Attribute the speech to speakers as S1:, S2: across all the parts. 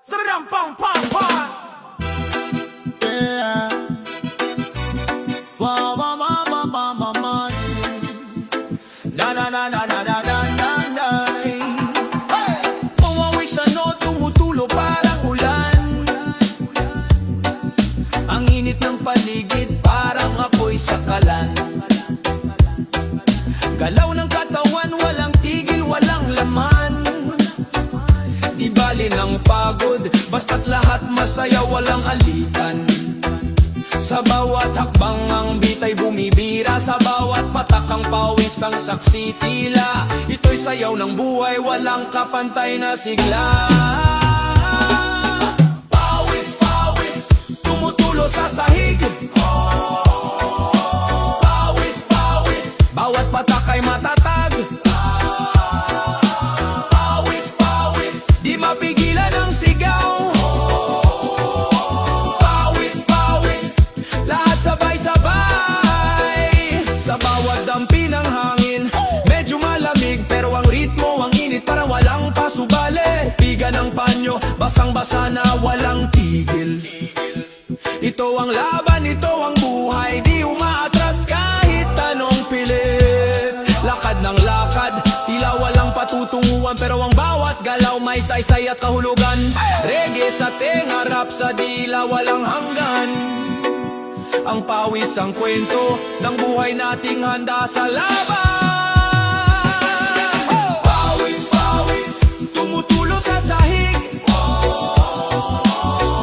S1: Sram pam pam pam.
S2: Yeah. Wa wa wa wa wa wa wa.
S1: Na na na na na na na na na.
S2: Pumawis ano, tumutulo parang ulan. Ang init ng paligid parang apoy sa kalan. Galaw ng katawan, walang tigil, walang laman. Di bali ng pagod, basta't lahat masaya, walang alitan. Sa bawat hakbang ang bitay bumibira, sa bawat patak ang pawis ang saksi tila. Ito'y sayaw ng buhay, walang kapantay na sigla. Pawis, pawis, tumutulo sa sahig. Pawis, pawis, bawat patak ay matatag. Pawis, pawis, di mapigilan ang sigaw. Pawis, pawis, lahat sabay-sabay. Sa bawat dampi ng hangin, medyo malamig, pero ang ritmo, ang init, parang walang pasubali. Piga ng panyo, basang-basa na walang tigil. Ito ang laban, ito ang buhay, di umaatras kahit anong pilit. Lakad ng lakad, tila walang patutunguhan, pero ang bawat galaw may saysay at kahulugan. Reggae sa tenga, rap sa dila, walang hanggan. Ang pawis ang kwento ng buhay nating handa sa laban. Pawis, pawis, tumutulo sa sahig.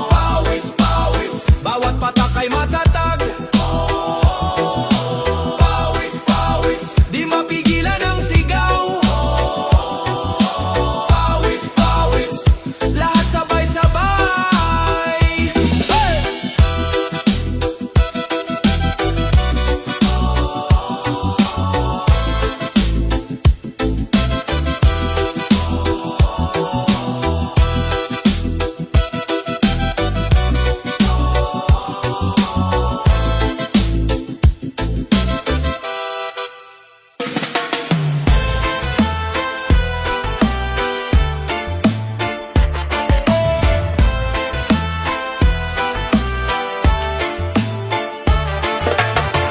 S2: Pawis, pawis, bawat patak ay matatag. Pawis, pawis, di mapigilan ang sigaw. Pawis, pawis, lahat sabay-sabay. Hey!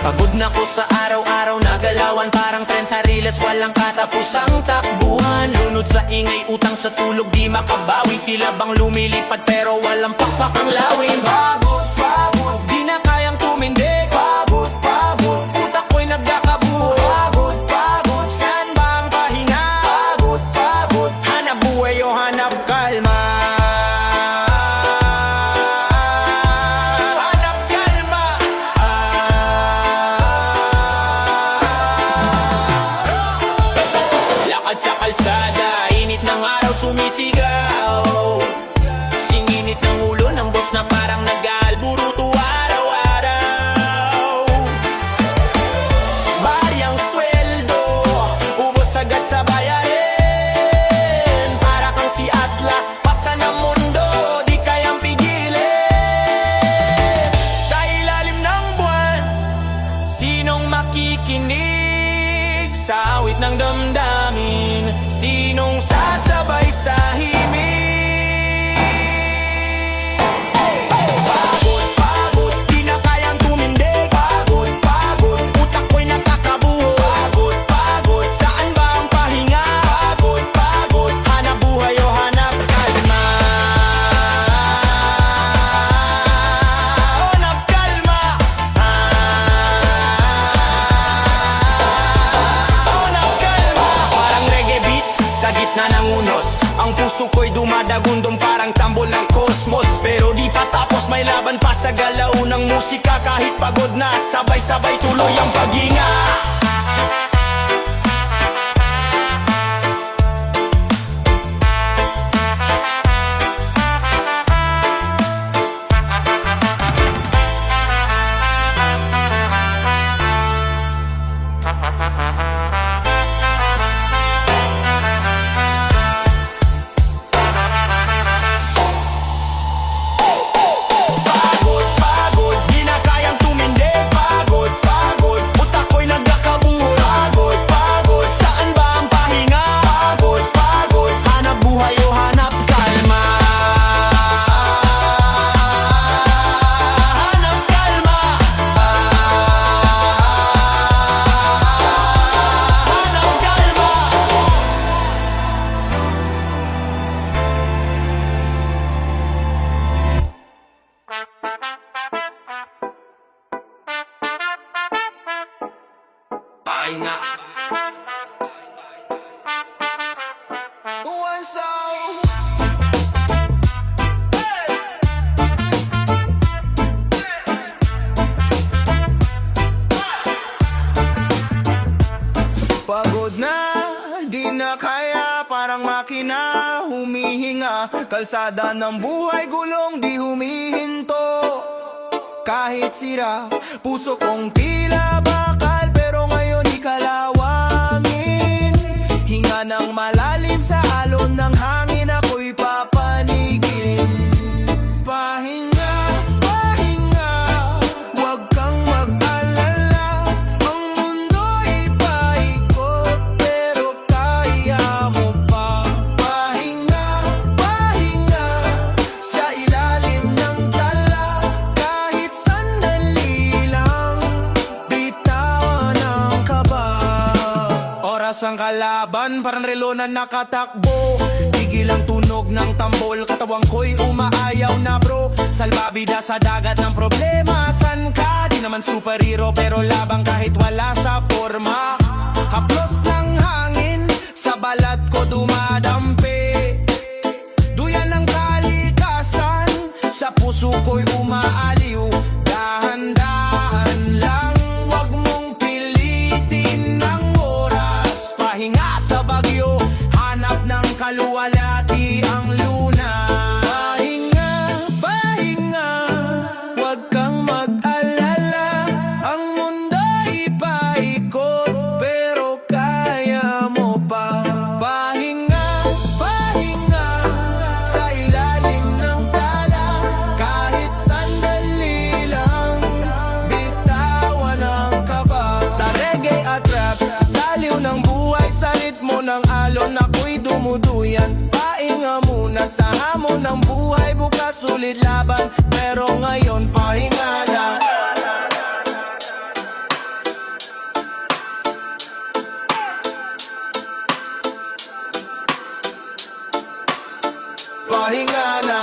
S3: Pagod na ko sa araw-araw na galawan, parang tren sa riles, walang katapusang takbuhan. Lunod sa ingay, utang sa tulog, di makabawi. Tila bang lumilipad pero walang pakpak ang lawin. Pagod, pagod, di na kayang tumindig. Pagod, pagod, utak ko'y nagkakabuo. Pagod, pagod, saan ba ang pahinga? Pagod, pagod, hanap buhay o hanap kalma. Hanap kalma. Lakad sa kalsada, init ng araw sumisigaw. Singinit ng ulo ng boss na parang nag-aalburuto araw-araw. Baryang sweldo, ubos agad sa bayarin. Para kang si Atlas, pasa ng mundo, di kayang pigilin. Sa ilalim ng buwan, sinong makikinig sa awit ng damdamin? Sinong sasabay sa himig? Pagod, pagod, di na kayang tumindig. Pagod, pagod, utak ko'y nakakabuo. Pagod, pagod, saan ba ang pahinga? Pagod, pagod, hanap buhay o hanap kalma. Hanap kalma. Hanap kalma. Parang reggae beat sa gitna ng unos. Ang puso ko'y dumadagundong parang tambol ng kosmos. Pero di pa tapos, may laban pa sa galaw ng musika. Kahit pagod na, sabay-sabay tuloy ang paghinga. Pagod, pagod, di na kayang tumindig. Pagod, pagod, utak ko'y nagkakabuo.
S2: Kalsada ng buhay gulong di humihinto. Kahit sira, puso kong tila bakal, pero ngayon ikalawangin. Hinga ng malalim sa alon ng hangin, ako'y papanigin. Pahinga, pahinga, huwag kang mag-alala. Ang mundo'y paikot, pero kaya mo pa. Pahinga, pahinga, sa ilalim ng tala. Kahit sandali lang, bitawan ang kaba. Oras ang kalaban, parang relo na nakatakbo. Tigil ang tunog ng tambol, katawang ko'y umaayaw na bro. Salbabida sa dagat ng problema, san ka? Di naman superhero pero labang kahit wala sa forma. Haplos ng hangin, sa balat ko dumadampi. Duyan ng kalikasan, sa puso ko'y umaaliw. Dahan-dahan lang, wag mong pilitin ng oras. Pahinga sa bagyo, hanap ng kaluwalhati ang luna. Pahinga, pahinga, wag kang mag-alala. Ang mundo'y paikot, pero kaya mo pa. Pahinga, pahinga, sa ilalim ng tala. Kahit sandali lang, bitawan ang kaba. Sa reggae at rap, saliw ng buhay, sa ritmo ng alon, ako'y dumuduyan. Pahinga muna sa hamon ng buhay, bukas ulit laban, pero ngayon pahinga na. Pahinga na.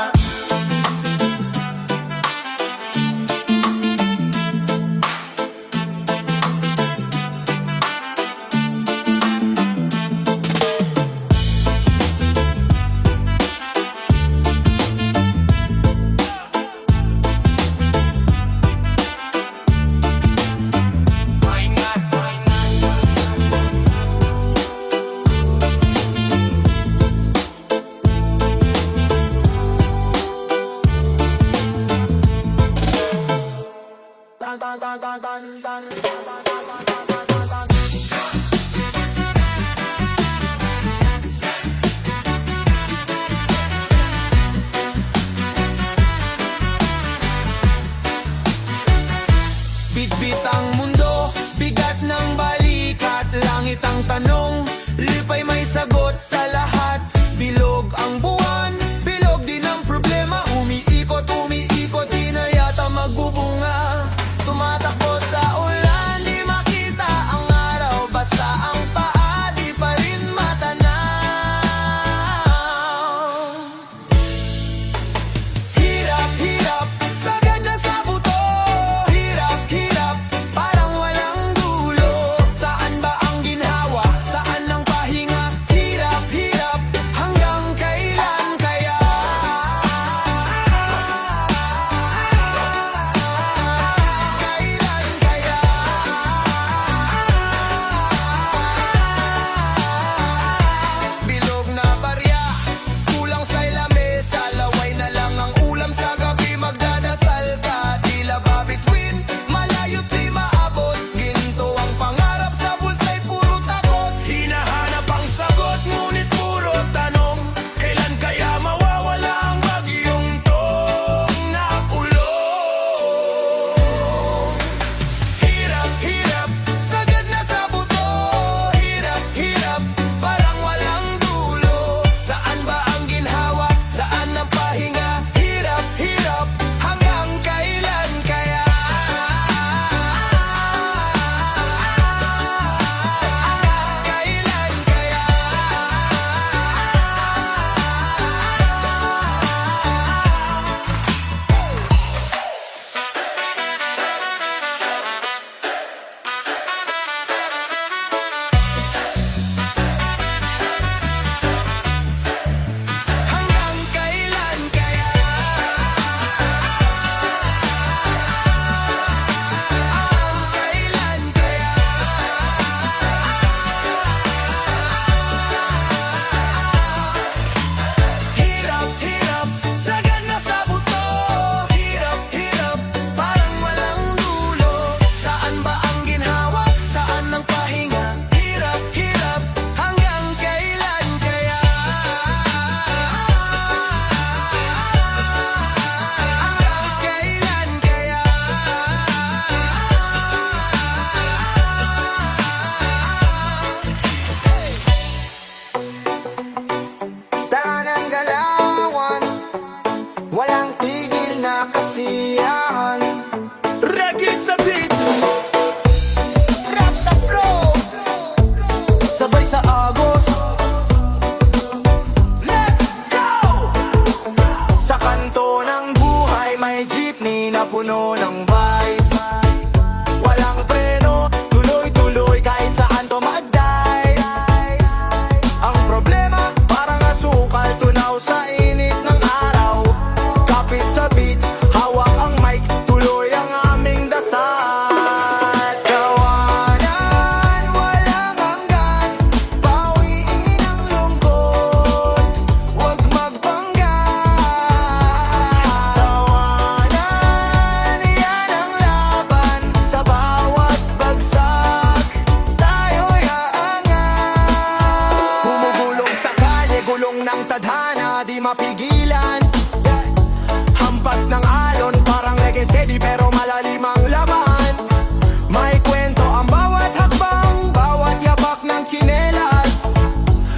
S2: puno ng vibes. Walang preno, tuloy-tuloy kahit saan tumagday. Ang problema, parang asukal, tunaw sa init ng araw. Kapit sa beat, hawak ang mic, tuloy ang aming dasal. Tawanan, walang hanggan, bawiin ang lungkot, huwag magpanggap. Tawanan, yan ang laban, sa bawat bagsak, tayo'y aangat. Gumugulong sa kalye, gulong ng tadhana, di mapigilan. Hampas ng alon, parang reggae steady pero malalim ang laman. May kwento ang bawat hakbang, bawat yapak ng tsinelas.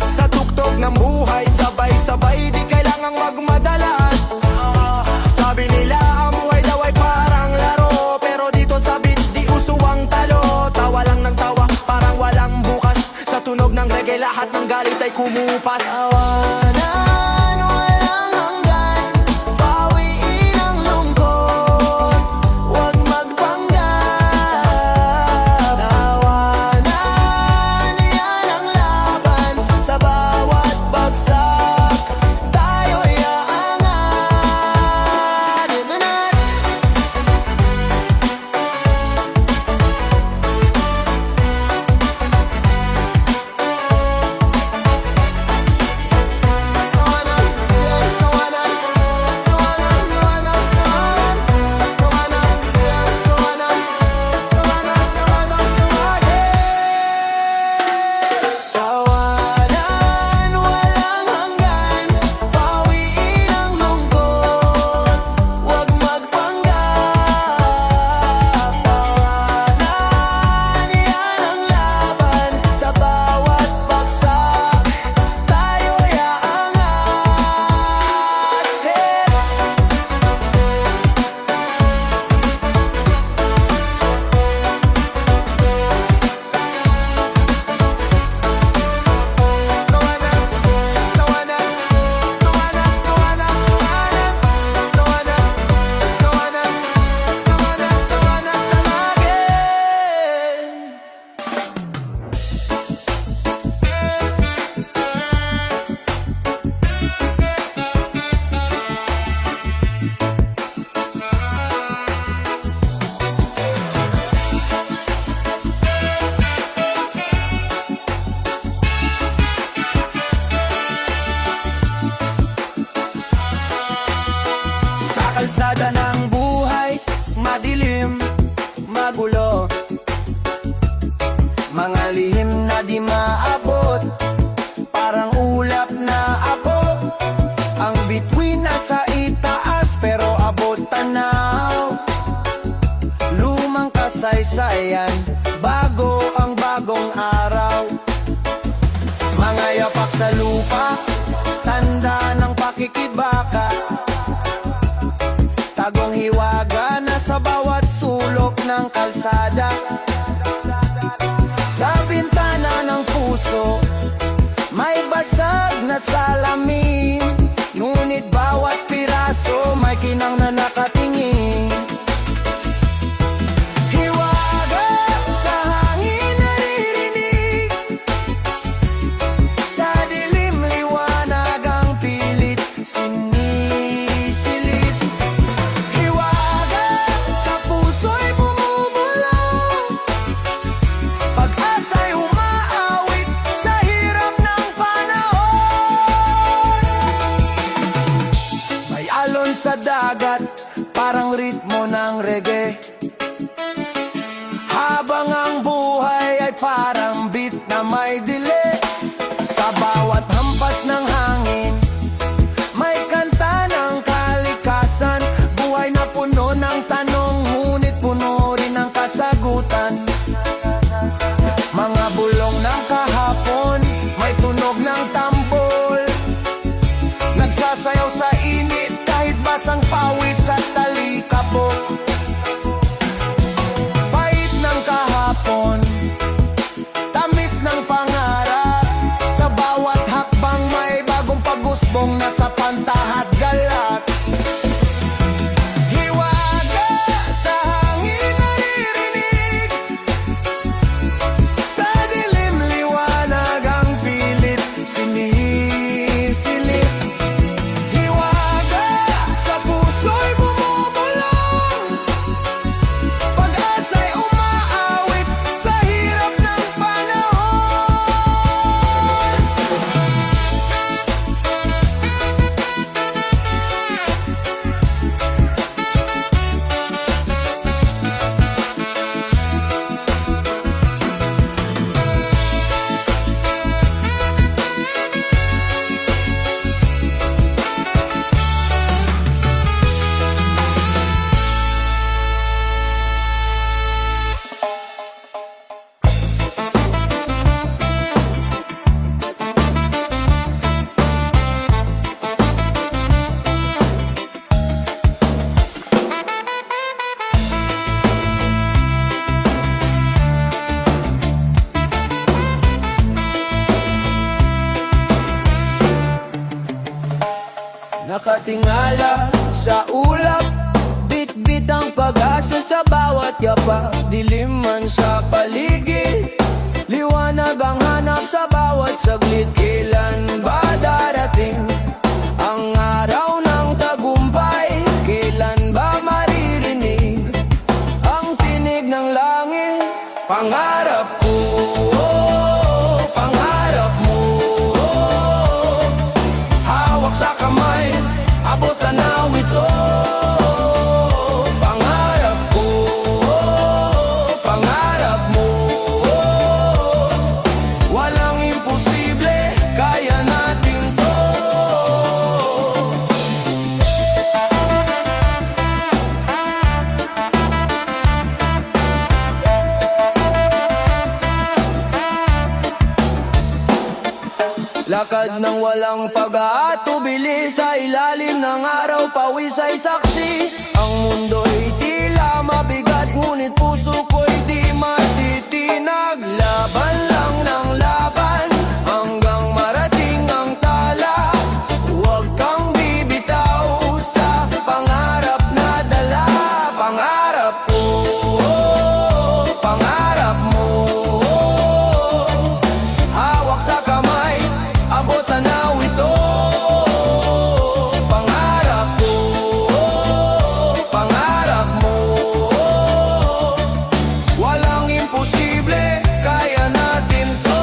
S2: Sa tuktok ng buhay, sabay-sabay, di kailangang magmadalas. Sabi nila ang buhay daw ay parang laro, pero dito sa beat di uso ang talo. Tawa lang ng tawa, parang walang bukas. Sa tunog ng reggae, lahat ng galit ay kumupas. Tawanan, walang hanggan, bawiin ang lungkot, huwag magpanggap. Tawanan, yan ang laban, sa bawat bagsak, tayo'y aangat. Ito na. Tawanan, walang hanggan, bawiin ang lungkot, huwag magpanggap. Tawanan, yan ang laban, sa bawat bagsak, tayo'y aangat. Hey! Tawanan, tawanan, tawanan, tawanan, tawanan, tawanan, tawanan, tawanan, tawanan, tawagin. Sa kalsada ng buhay, madilim, magulo, mga lihim na di maabot, parang ulap na apo. Ang bituin nasa itaas pero abot tanaw. Lumang kasaysayan, bago ang bagong araw. Mga yapak sa lupa, tanda ng pakikibaka. Tagong hiwaga na sa bawat sulok ng kalsada. Sa bintana ng puso, may basag na salamin. Ngunit bawat piraso may kinang na nakatingin. Hiwaga sa hangin naririnig, sa dilim liwanag ang pilit sinisilip. Hiwaga sa puso'y bumubulong, pag-asa'y umaawit sa hirap ng panahon. May alon sa dagat, parang ritmo ng reggae, habang ang buhay ay parang beat na may delay. Sa bawat hampas ng hangin, may kanta ng kalikasan. Buhay na puno ng tanong, ngunit puno rin ng kasagutan. Mga bulong ng kahapon, may tunog ng tambol, nagsasayaw sa init kahit basang pawis at talikabok. Pait ng kahapon, tamis ng pangarap, sa bawat hakbang may bagong pag-usbong na sa pantahat galak. Hiwaga Tingala sa ulap, bit-bit ang pag-asa sa bawat yapak. Dilim man sa paligid, liwanag ang hanap sa bawat saglit. Kailan ba darating ang araw ng tagumpay? Kailan ba maririnig ang tinig ng langit? Pangarap ko, pangarap mo, hawak sa kamay, abot tanaw ito. Pangarap ko, pangarap mo, walang imposible, kaya natin to. Lakad ng walang pag-aatubili sa ilalim ng araw, pawis ay saksi. Ang mundo'y tila mabigat, ngunit puso ko'y di matitinag. Laban lang ng laban, hanggang marating ang tala. Huwag kang bibitaw sa pangarap na dala. Pangarap ko, pangarap mo, hawak sa kamay, abot tanaw ito. Pangarap ko, pangarap mo, walang imposible, kaya natin to.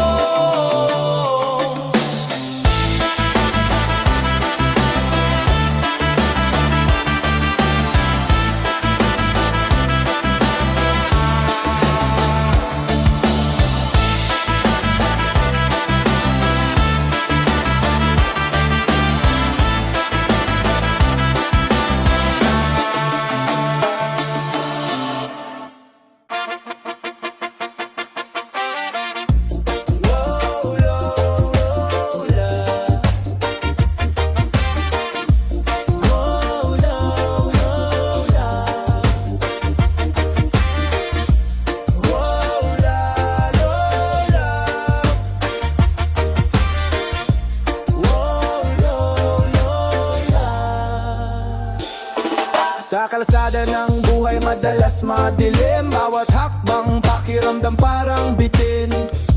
S2: Sa kalsada ng buhay madalas madilim, bawat hakbang pakiramdam parang bitin.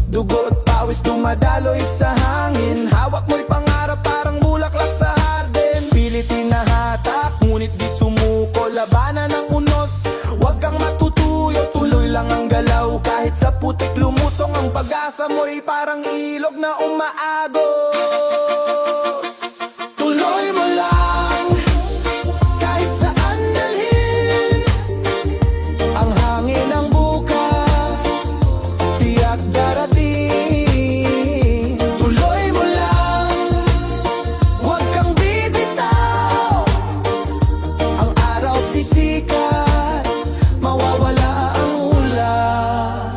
S2: Dugo at pawis dumadaloy sa hangin, hawak mo'y pangarap parang bulaklak sa hardin. Pilit hinahatak, ngunit di sumuko, labanan ng unos. Huwag kang matutuyo, tuloy lang ang galaw. Kahit sa putik lumusong, ang pag-asa mo'y parang ilog na umaagos. Tuloy mo lang, kahit saan dalhin ang hangin ng bukas, tiyak darating. Tuloy mo lang, huwag kang bibitaw. Ang araw sisikat, mawawala ang ulan.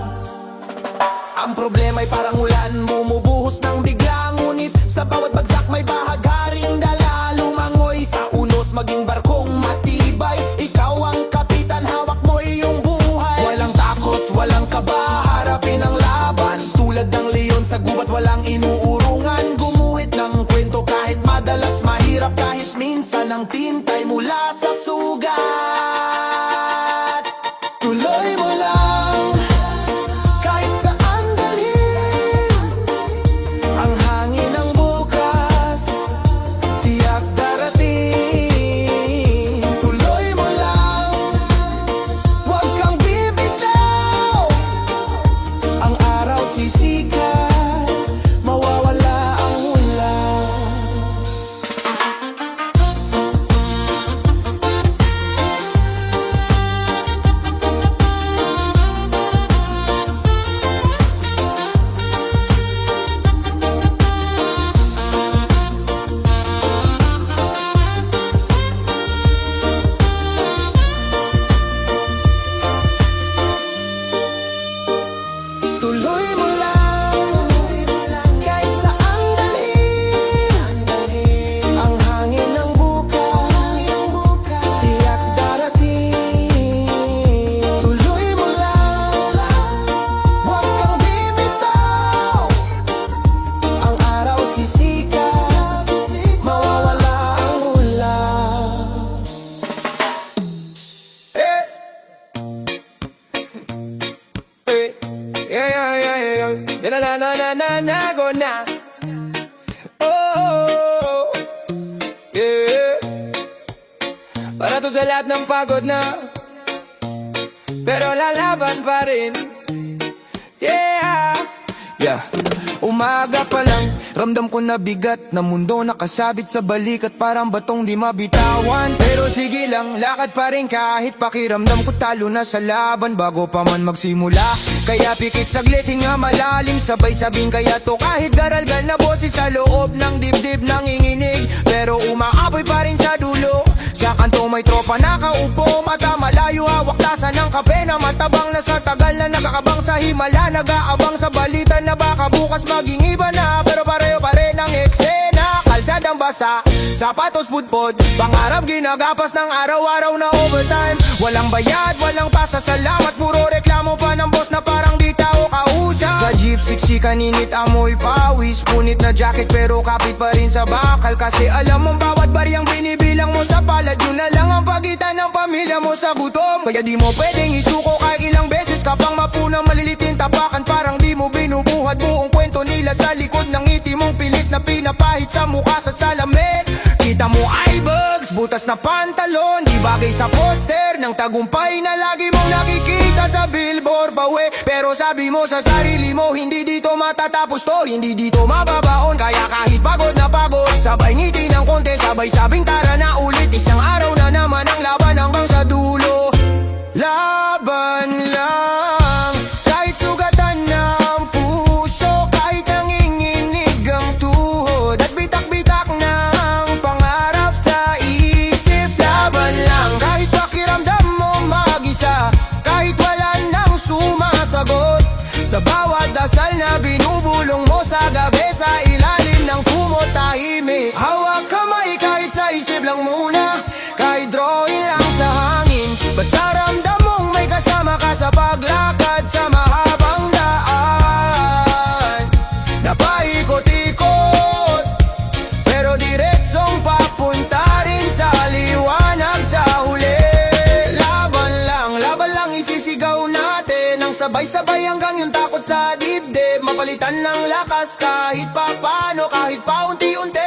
S2: Ang problema'y parang ulan, bumubuhos ng bigla. Ngunit sa bawat bagsak may bahagharing dala. Lumangoy sa unos, maging barkong matibay. Ikaw ang kapitan, hawak mo iyong buhay. Walang takot, walang kaba, harapin ang laban. Tulad ng leon sa gubat, walang inuurungan. Gumuhit ng kwento kahit madalas mahirap, kahit minsan ang tintay mula sa sugat. Tuloy mo lang, kahit saan dalhin ang hangin ng bukas, tiyak darating. Tuloy mo lang, huwag kang bibitaw. Ang araw sisikat, mawawala ang ulan. nanananago na. Oh, yeah. Para to sa lahat ng pagod na, pero lalaban pa rin. Yeah, yeah. Umaga pa lang, ramdam ko na bigat na mundo nakasabit sa balikat, parang batong di mabitawan. Pero sige lang, lakad pa rin kahit pakiramdam ko talo na sa laban bago pa man magsimula. Kaya pikit saglit, hinga malalim, sabay sabing kaya to kahit garalgal na boses sa loob ng dibdib nanginginig, pero umaapoy pa rin sa dulo. Sa kanto may tropa nakaupo, mata malayo, hawak tasa ng kape na matabang na sa tagal na nakakabang sa himala. Nag-aabang sa balita na baka bukas maging iba na, pero pareho pa rin ang eksena. Kalsadang basa, sapatos pudpod, pangarap ginagapas ng araw-araw na overtime. Walang bayad, walang pasasalamat, puro reklamo pa ng boss na parang di tao kausap. Sa jeep, siksikan, init, amoy pawis, punit na jacket pero kapit pa rin sa bakal. Kasi alam mong bawat bariyang binibilang mo sa palad, yun na lang ang pagitan ng pamilya mo sa gutom. Kaya di mo pwedeng isuko kahit ilang beses ka pang mapunang malilitin tapakan, parang di mo binubuhat buong kwento nila sa likod ng ngiti mong pilit na pinapahit sa mukha sa salamin. Kita mo eye bags, butas na pantalon, di bagay sa poster ng tagumpay na lagi mong nakikita sa billboard bawe. Pero sabi mo sa sarili mo, hindi dito matatapos to, hindi dito mababaon. Kaya kahit pagod na pagod, sabay ngiti ng konti, sabay sabing tara na ulit. Isang araw na naman ang laban hanggang sa dulo. Laban lang, kahit sugatan na ang puso, kahit nanginginig ang tuhod, at bitak-bitak na ang pangarap sa isip. Laban lang, kahit pakiramdam mo mag-isa, kahit wala nang sumasagot sa bawat dasal na binubulong mo sa gabi, sa ilalim ng kumot tahimik. Hawak kamay kahit sa isip lang muna, kahit drawing lang sa hangin. Basta ramdam mong may kasama ka sa paglakad sa mahabang daan na paikot-ikot, pero diretsong papunta rin sa liwanag sa huli. Laban lang isisigaw natin ang sabay-sabay hanggang yung takot sa dibdib mapalitan ng lakas kahit pa paano, kahit pa unti-unti.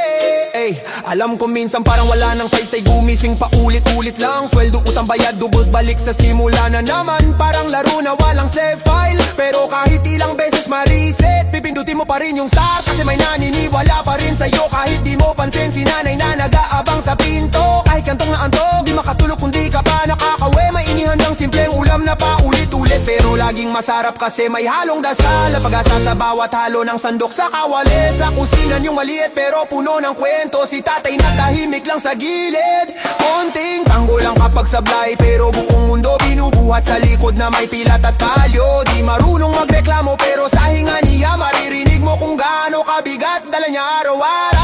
S2: Alam ko minsan parang wala nang saysay, gumising pa ulit-ulit lang, sweldo, utang, bayad, dubos, balik sa simula na naman. Parang laro na walang save file, pero kahit ilang beses ma-reset, pipindutin mo pa rin yung start kasi may naniniwala pa rin sa'yo. Kahit di mo pansin si nanay na nag-aabang sa pinto, kahit kantong na antog, di makatulog kung di ka pa nakakawe. May inihandang simpleng ulam na paulit-ulit, pero laging masarap kasi may halong dasal at pag-asa sa bawat halo ng sandok sa kawali. Sa kusinan yung maliit pero puno ng kwento, si tatay na tahimik lang sa gilid. Konting tango lang kapag sablay, pero buong mundo binubuhat sa likod na may pilat at kalyo. Di marunong magreklamo pero sa hinga niya maririnig mo kung gaano kabigat dala niya araw-araw.